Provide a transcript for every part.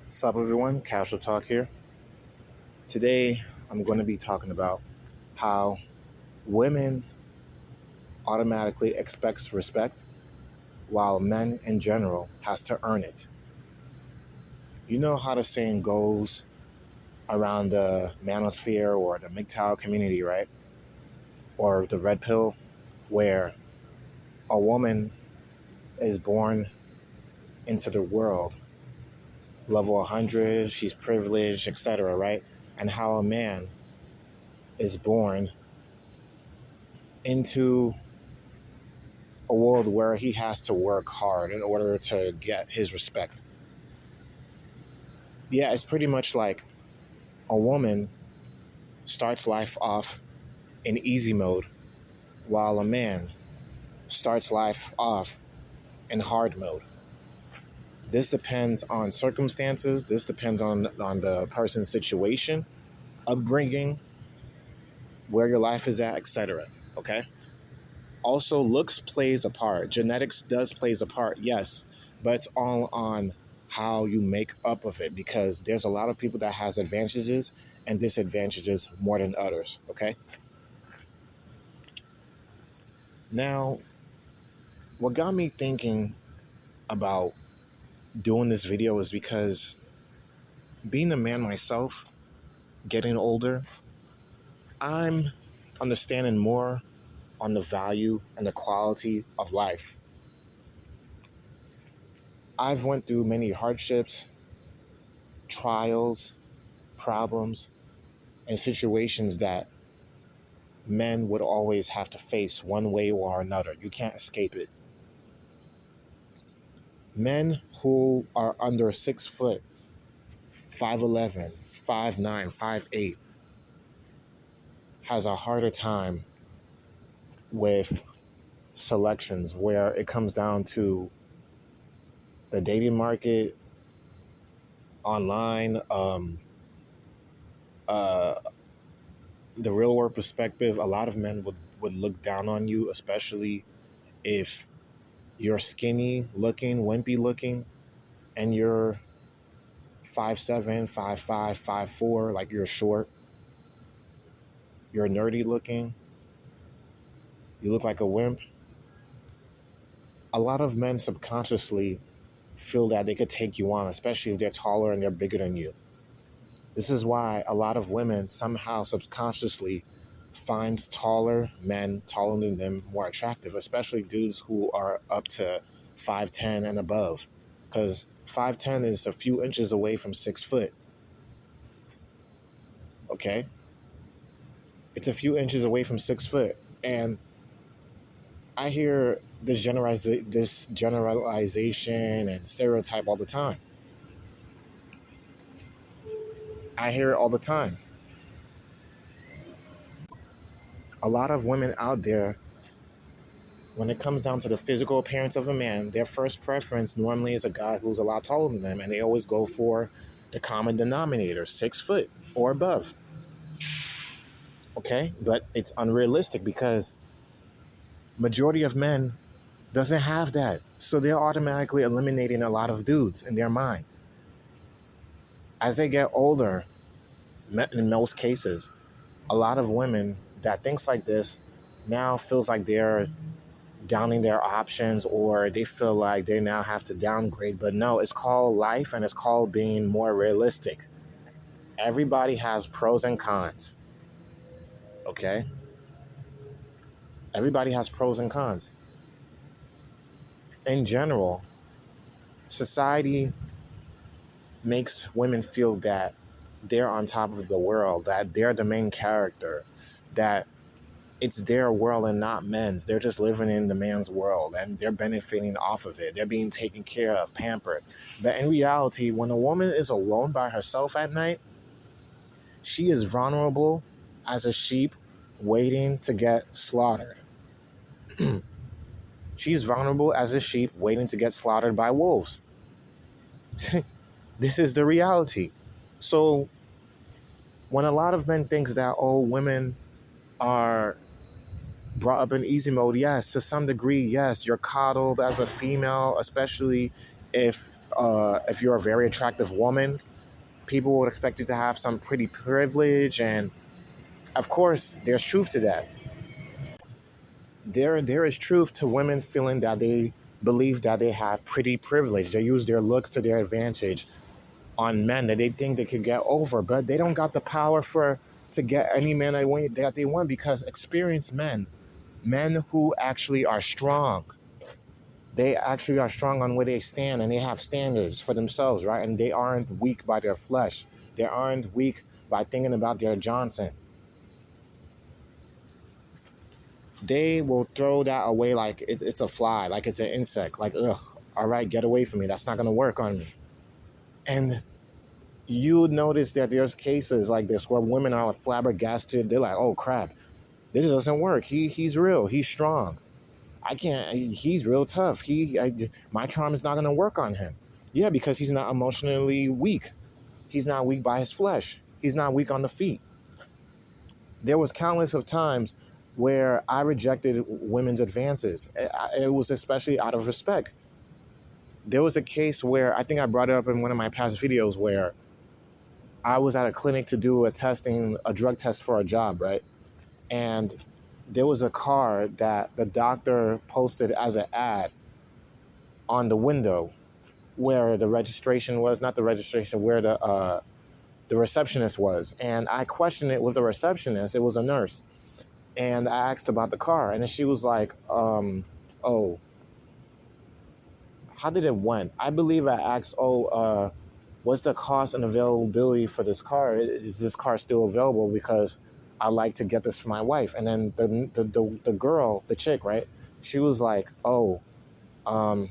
Sup everyone, Casual Talk here. Today I'm going to be talking about how women automatically expects respect while men in general has to earn it. You know how the saying goes around the manosphere or the MGTOW community, right? Or the red pill, where a woman is born into the world, level 100, she's privileged, etc., right? And how a man is born into a world where he has to work hard in order to get his respect. Yeah, it's pretty much like a woman starts life off in easy mode while a man starts life off in hard mode. This depends on circumstances, this depends on the person's situation, upbringing, where your life is at, etc. Okay? Also, looks plays a part. Genetics does plays a part, yes, but it's all on how you make up of it because there's a lot of people that has advantages and disadvantages more than others. Okay. Now, what got me thinking about doing this video is because being a man myself, getting older, I'm understanding more on the value and the quality of life. I've went through many hardships, trials, problems, and situations that men would always have to face one way or another. You can't escape it. Men who are under 6 foot, 5'11, 5'9, 5'8 has a harder time with selections where it comes down to the dating market, online, uh, the real world perspective. A lot of men would look down on you, especially if you're skinny looking, wimpy looking, and you're 5'7", 5'5", 5'4", like you're short, you're nerdy looking, you look like a wimp. A lot of men subconsciously feel that they could take you on, especially if they're taller and they're bigger than you. This is why a lot of women somehow subconsciously finds taller men taller than them more attractive, especially dudes who are up to 5'10" and above, because 5'10" is a few inches away from 6 foot. Okay, it's a few inches away from 6 foot, and I hear this generalization and stereotype all the time. I hear it all the time. A lot of women out there, when it comes down to the physical appearance of a man, their first preference normally is a guy who's a lot taller than them, and they always go for the common denominator, 6 foot or above. Okay, but it's unrealistic because majority of men doesn't have that, so they're automatically eliminating a lot of dudes in their mind. As they get older, in most cases, a lot of women that thinks like this now feels like they're downing their options, or they feel like they now have to downgrade. But no, it's called life and it's called being more realistic. Everybody has pros and cons. Okay? Everybody has pros and cons. In general, society makes women feel that they're on top of the world, that they're the main character, that it's their world and not men's. They're just living in the man's world and they're benefiting off of it. They're being taken care of, pampered. But in reality, when a woman is alone by herself at night, she is vulnerable as a sheep waiting to get slaughtered. She's vulnerable as a sheep waiting to get slaughtered by wolves. This is the reality. So when a lot of men think that, oh, women are brought up in easy mode, yes, to some degree, yes, you're coddled as a female, especially if if you're a very attractive woman, people would expect you to have some pretty privilege, and of course, there's truth to that. There is truth to women feeling that they believe that they have pretty privilege. They use their looks to their advantage on men that they think they could get over, but they don't got the power for to get any man that they want because experienced men who actually are strong, they actually are strong on where they stand and they have standards for themselves, right? And they aren't weak by their flesh. They aren't weak by thinking about their Johnson. They will throw that away like it's a fly, like it's an insect. Like, ugh, all right, get away from me. That's not going to work on me. And you would notice that there's cases like this where women are flabbergasted. They're like, oh, crap, this doesn't work. He's real. He's strong. I can't. He's real tough. My trauma is not going to work on him. Yeah, because he's not emotionally weak. He's not weak by his flesh. He's not weak on the feet. There was countless of times where I rejected women's advances. It was especially out of respect. There was a case where I think I brought it up in one of my past videos where I was at a clinic to do a drug test for a job, right? And there was a car that the doctor posted as an ad on the window where the registration was, not the registration, where the receptionist was. And I questioned it with the receptionist. It was a nurse. And I asked about the car. And then she was like, oh, how did it went? I believe I asked, what's the cost and availability for this car? Is this car still available? Because I like to get this for my wife. And then the girl, the chick, right? She was like, in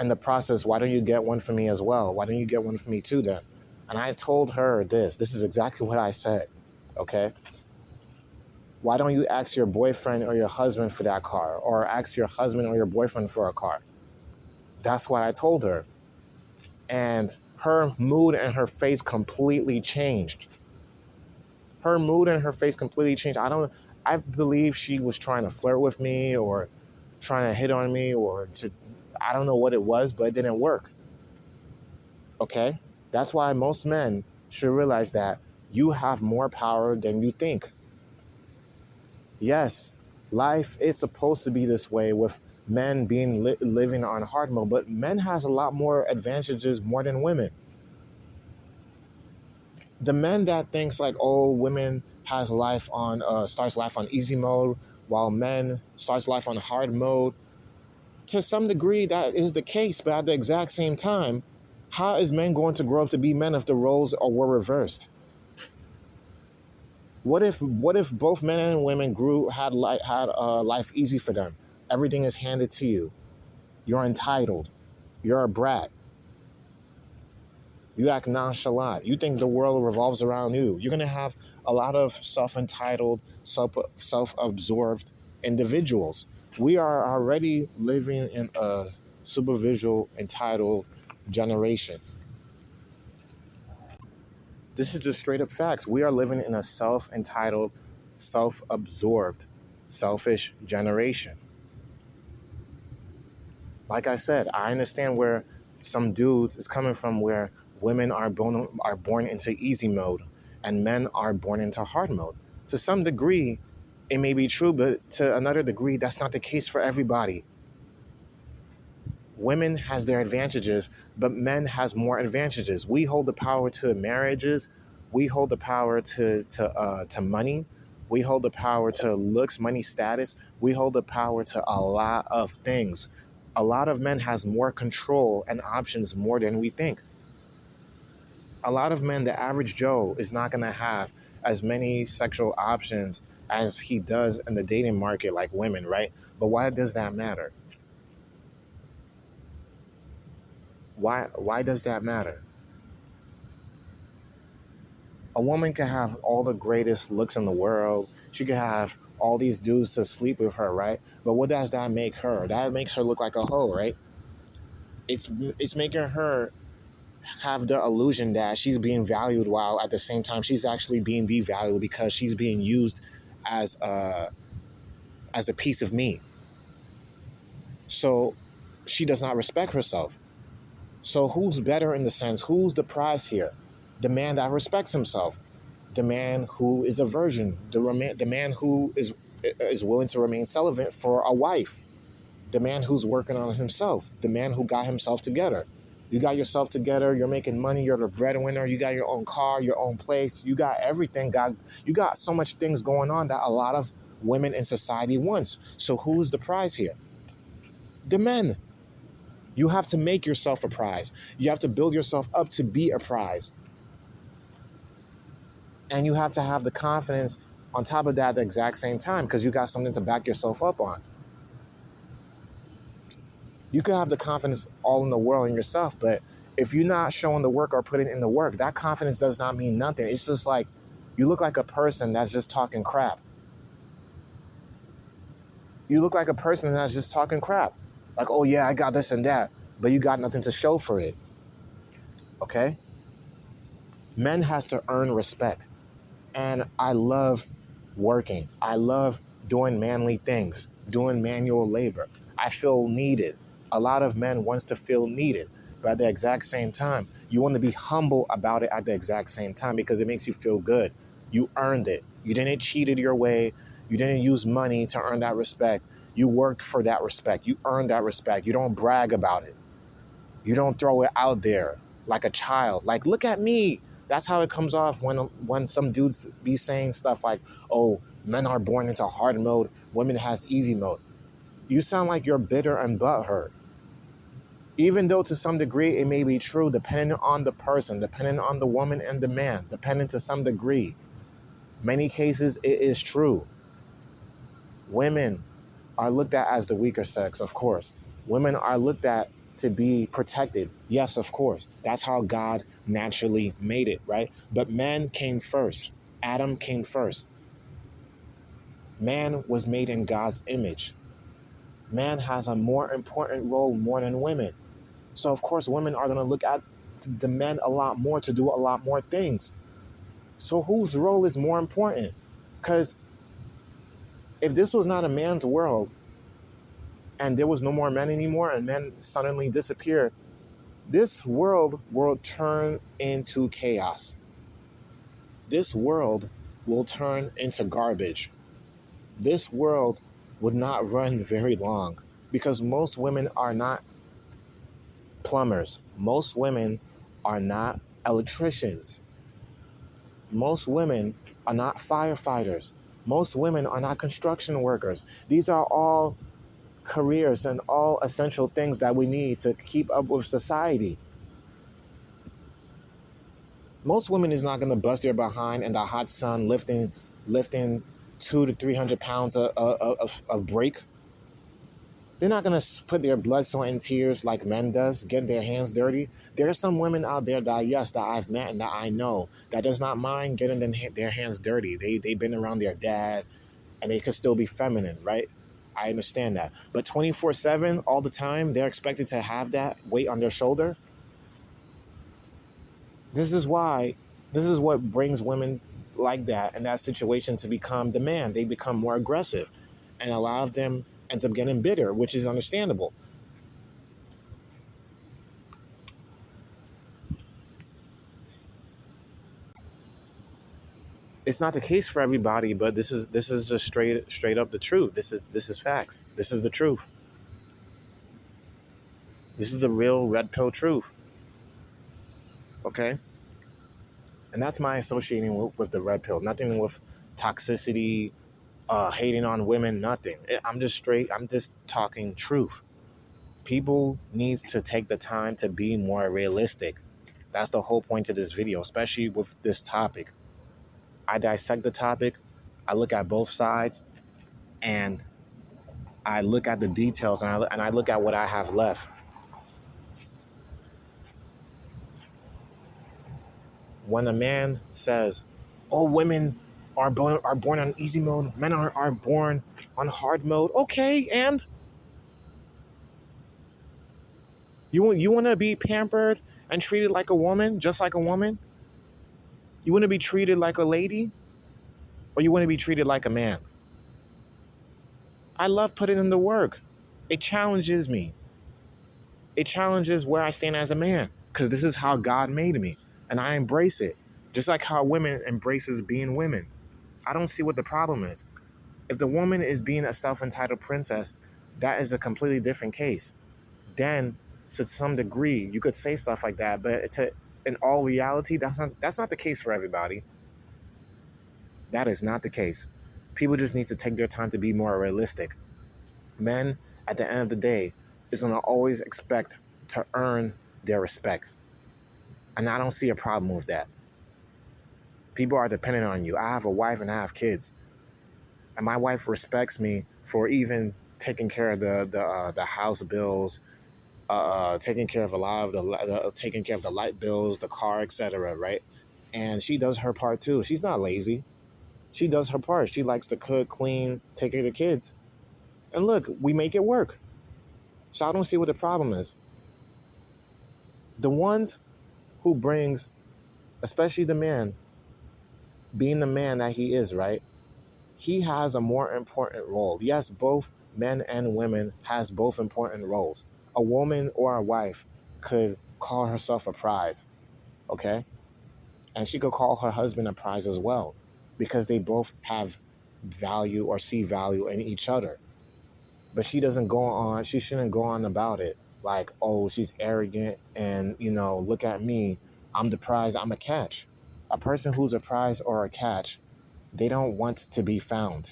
the process, why don't you get one for me as well? Why don't you get one for me too then? And I told her this. This is exactly what I said, okay? Why don't you ask your boyfriend or your husband for that car? Or ask your husband or your boyfriend for a car? That's what I told her. And her mood and her face completely changed. Her mood and her face completely changed. I believe she was trying to flirt with me or trying to hit on me I don't know what it was, but it didn't work. Okay? That's why most men should realize that you have more power than you think. Yes, life is supposed to be this way with men being living on hard mode, but men has a lot more advantages more than women. The men that thinks like, oh, women has life on starts life on easy mode, while men starts life on hard mode. To some degree, that is the case, but at the exact same time, how is men going to grow up to be men if the roles were reversed? What if both men and women had life easy for them? Everything is handed to you. You're entitled. You're a brat. You act nonchalant. You think the world revolves around you. You're gonna have a lot of self-entitled, self-absorbed individuals. We are already living in a superficial, entitled generation. This is just straight up facts. We are living in a self-entitled, self-absorbed, selfish generation. Like I said, I understand where some dudes is coming from, where women are born into easy mode and men are born into hard mode. To some degree, it may be true, but to another degree, that's not the case for everybody. Women has their advantages, but men has more advantages. We hold the power to marriages. We hold the power to money. We hold the power to looks, money, status. We hold the power to a lot of things. A lot of men has more control and options more than we think. A lot of men, the average Joe, is not going to have as many sexual options as he does in the dating market like women, right? But why does that matter? Why does that matter? A woman can have all the greatest looks in the world. She can have all these dudes to sleep with her, right? But what does that make her? That makes her look like a hoe, right? It's making her have the illusion that she's being valued while at the same time she's actually being devalued because she's being used as a piece of meat. So she does not respect herself. So who's better in the sense? Who's the prize here? The man that respects himself, the man who is a virgin, the man who is willing to remain celibate for a wife, the man who's working on himself, the man who got himself together. You got yourself together, you're making money, you're the breadwinner, you got your own car, your own place, you got everything. You got so much things going on that a lot of women in society wants. So who's the prize here? The men. You have to make yourself a prize. You have to build yourself up to be a prize. And you have to have the confidence on top of that at the exact same time, because you got something to back yourself up on. You can have the confidence all in the world in yourself, but if you're not showing the work or putting in the work, that confidence does not mean nothing. It's just like you look like a person that's just talking crap. You look like a person that's just talking crap. Like, oh yeah, I got this and that, but you got nothing to show for it. Okay? Men has to earn respect. And I love working. I love doing manly things, doing manual labor. I feel needed. A lot of men wants to feel needed, but at the exact same time, you want to be humble about it at the exact same time because it makes you feel good. You earned it. You didn't cheat it your way. You didn't use money to earn that respect. You worked for that respect. You earned that respect. You don't brag about it. You don't throw it out there like a child. Like, look at me. That's how it comes off when some dudes be saying stuff like, oh, men are born into hard mode, women has easy mode. You sound like you're bitter and butthurt. Even though to some degree it may be true, depending on the person, depending on the woman and the man, depending to some degree. Many cases it is true. Women are looked at as the weaker sex, of course. Women are looked at to be protected. Yes, of course. That's how God naturally made it, right? But man came first. Adam came first. Man was made in God's image. Man has a more important role more than women. So, of course, women are going to look at the men a lot more to do a lot more things. So whose role is more important? Because if this was not a man's world and there was no more men anymore and men suddenly disappeared, this world will turn into chaos. This world will turn into garbage. This world would not run very long because most women are not plumbers. Most women are not electricians. Most women are not firefighters. Most women are not construction workers. These are all careers and all essential things that we need to keep up with society. Most women is not going to bust their behind in the hot sun lifting 200 to 300 pounds of brake. They're not going to put their blood, sweat, and tears like men does, get their hands dirty. There are some women out there that, yes, that I've met and that I know that does not mind getting their hands dirty. They've been around their dad and they could still be feminine, right? I understand that. But 24/7, all the time, they're expected to have that weight on their shoulder. This is what brings women like that in that situation to become the man. They become more aggressive. And a lot of them ends up getting bitter, which is understandable. It's not the case for everybody, but this is just straight up the truth. This is facts. This is the truth. This is the real red pill truth. Okay? And that's my associating with the red pill. Nothing with toxicity, hating on women, nothing. I'm just talking truth. People needs to take the time to be more realistic. That's the whole point of this video, especially with this topic. I dissect the topic, I look at both sides, and I look at the details, and I look at what I have left. When a man says, "Oh, women are born on easy mode, men are born on hard mode," okay, and you want to be pampered and treated like a woman, just like a woman? You want to be treated like a lady, or you want to be treated like a man? I love putting in the work. It challenges me. It challenges where I stand as a man because this is how God made me, and I embrace it. Just like how women embraces being women. I don't see what the problem is. If the woman is being a self-entitled princess, that is a completely different case. Then, to some degree, you could say stuff like that, but in all reality, that's not the case for everybody. That is not the case. People just need to take their time to be more realistic. Men, at the end of the day, is going to always expect to earn their respect. And I don't see a problem with that. People are dependent on you. I have a wife and I have kids. And my wife respects me for even taking care of the house bills, taking care of a lot of taking care of the light bills, the car, etc. Right? And she does her part too. She's not lazy. She does her part. She likes to cook, clean, take care of the kids. And look, we make it work. So I don't see what the problem is. The ones who brings, especially the man, being the man that he is, right? He has a more important role. Yes, both men and women has both important roles. A woman or a wife could call herself a prize, okay? And she could call her husband a prize as well because they both have value or see value in each other. But she shouldn't go on about it like, oh, she's arrogant and, look at me. I'm the prize, I'm a catch. A person who's a prize or a catch, they don't want to be found.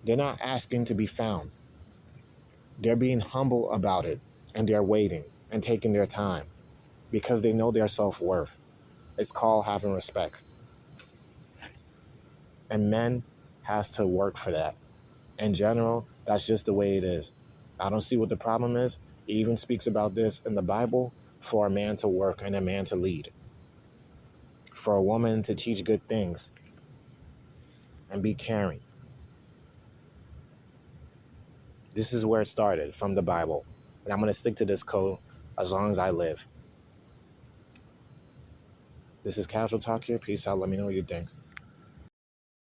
They're not asking to be found. They're being humble about it, and they're waiting and taking their time because they know their self-worth. It's called having respect. And men has to work for that. In general, that's just the way it is. I don't see what the problem is. It even speaks about this in the Bible for a man to work and a man to lead. For a woman to teach good things and be caring. This is where it started, from the Bible. And I'm going to stick to this code as long as I live. This is Casual Talk here. Peace out. Let me know what you think.